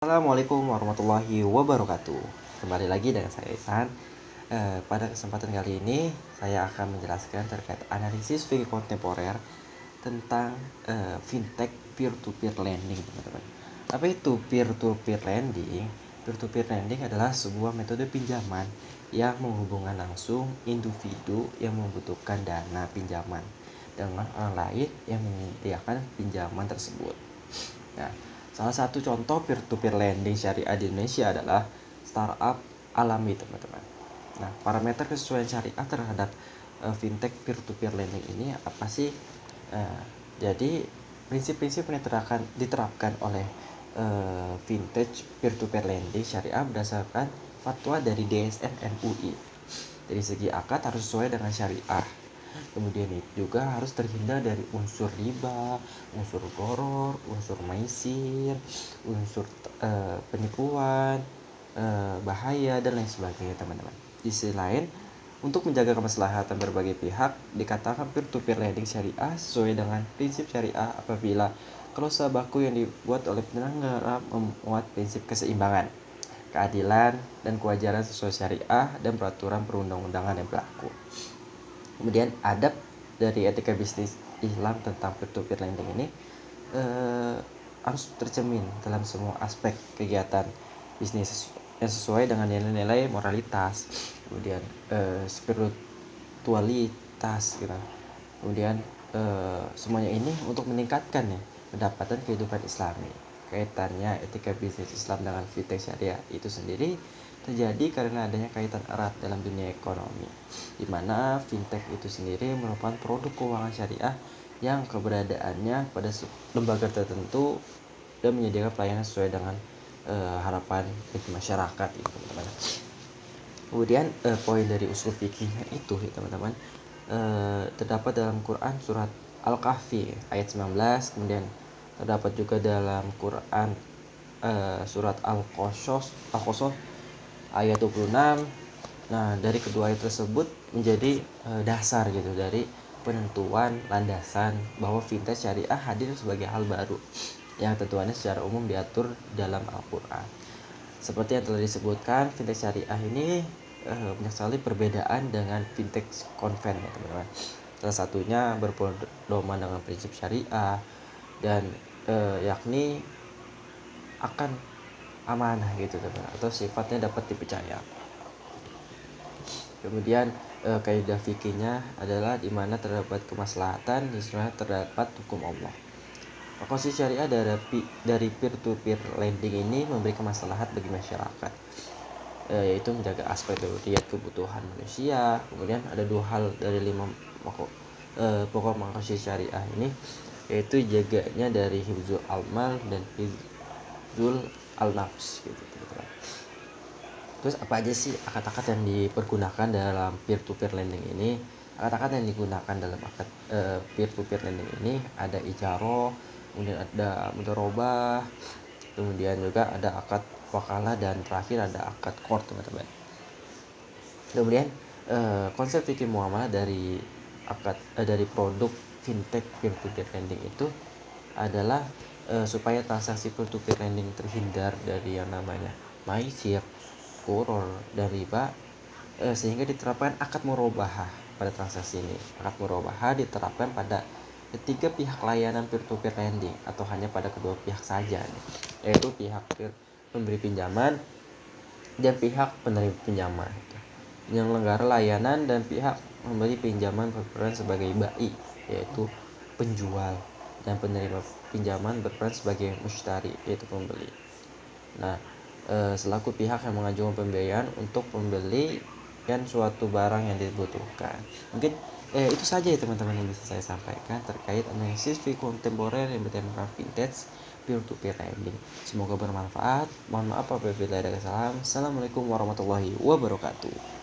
Assalamualaikum warahmatullahi wabarakatuh. Kembali lagi dengan saya Ihsan. Pada kesempatan kali ini saya akan menjelaskan terkait analisis fikih kontemporer tentang fintech peer-to-peer lending, teman-teman. Apa itu peer-to-peer lending? Peer-to-peer lending adalah sebuah metode pinjaman yang menghubungkan langsung individu yang membutuhkan dana pinjaman dengan orang lain yang menyediakan pinjaman tersebut. Nah, salah satu contoh peer-to-peer lending syariah di Indonesia adalah startup Alami, teman-teman. Nah, parameter kesesuaian syariah terhadap fintech peer-to-peer lending ini apa sih? Jadi, prinsip-prinsip yang diterapkan oleh vintage peer-to-peer lending syariah berdasarkan fatwa dari DSN MUI. Dari segi akad harus sesuai dengan syariah. Kemudian juga harus terhindar dari unsur riba, unsur gharar, unsur maisir, unsur penipuan, bahaya dan lain sebagainya, teman-teman. Di sisi lain, untuk menjaga kemaslahatan berbagai pihak, dikatakan peer-to-peer lending syariah sesuai dengan prinsip syariah apabila klausa baku yang dibuat oleh penyelenggara memuat prinsip keseimbangan, keadilan, dan kewajaran sesuai syariah dan peraturan perundang-undangan yang berlaku. Kemudian adab dari etika bisnis Islam tentang peer-to-peer lending ini harus tercermin dalam semua aspek kegiatan bisnis yang sesuai dengan nilai-nilai moralitas, kemudian spiritualitas gitu. Kemudian semuanya ini untuk meningkatkan pendapatan kehidupan Islami. Kaitannya etika bisnis Islam dengan fintech syariah itu sendiri terjadi karena adanya kaitan erat dalam dunia ekonomi, di mana fintech itu sendiri merupakan produk keuangan syariah yang keberadaannya pada lembaga tertentu dan menyediakan pelayanan sesuai dengan harapan bagi masyarakat, teman-teman. Kemudian poin dari usul fikihnya itu, teman-teman, terdapat dalam Quran surat Al-Kahfi ayat 19, kemudian terdapat juga dalam Quran surat Al-Qasas ayat 26. Nah, dari kedua ayat tersebut menjadi dasar gitu dari penentuan landasan bahwa fintech syariah hadir sebagai hal baru yang tentuannya secara umum diatur dalam Al-Quran. Seperti yang telah disebutkan, fintech syariah ini banyak sekali perbedaan dengan fintech konven, ya teman-teman. Salah satunya berpedoman dengan prinsip syariah dan yakni akan amanah gitu, teman-teman, atau sifatnya dapat dipercaya. Kemudian kaidah fikihnya adalah di mana terdapat kemaslahatan, di sana terdapat hukum Allah. Konsep syariah dari peer-to-peer lending ini memberi kemaslahat bagi masyarakat, yaitu menjaga aspek daruriyat kebutuhan manusia. Kemudian ada dua hal dari 5 pokok makosid syariah ini, yaitu jaganya dari hifzul almal dan hifzul al-nafs gitu, teman-teman. Terus apa aja sih akad-akad yang dipergunakan dalam peer-to-peer lending ini? Akad-akad yang digunakan dalam akad peer-to-peer lending ini ada ijaroh, kemudian ada mudharabah, kemudian juga ada akad wakalah, dan terakhir ada akad qard, teman-teman. Kemudian konsep fikih muamalah dari dari produk fintech peer-to-peer lending itu adalah supaya transaksi peer-to-peer lending terhindar dari yang namanya maisir, gharar, dan riba, sehingga diterapkan akad murabahah pada transaksi ini. Akad murabahah diterapkan pada ketiga pihak layanan peer-to-peer lending atau hanya pada kedua pihak saja, yaitu pihak pemberi pinjaman dan pihak penerima pinjaman. Penyelenggara layanan dan pihak memberi pinjaman berperan sebagai bai, yaitu penjual, dan penerima pinjaman berperan sebagai mushtari, yaitu pembeli. Nah, selaku pihak yang mengajukan pembiayaan untuk pembelian suatu barang yang dibutuhkan. Mungkin itu saja ya, teman-teman, yang bisa saya sampaikan terkait analisis fikih kontemporer yang bertemakan vintage peer-to-peer lending. Semoga bermanfaat. Mohon maaf apabila ada kesalahan. Assalamualaikum warahmatullahi wabarakatuh.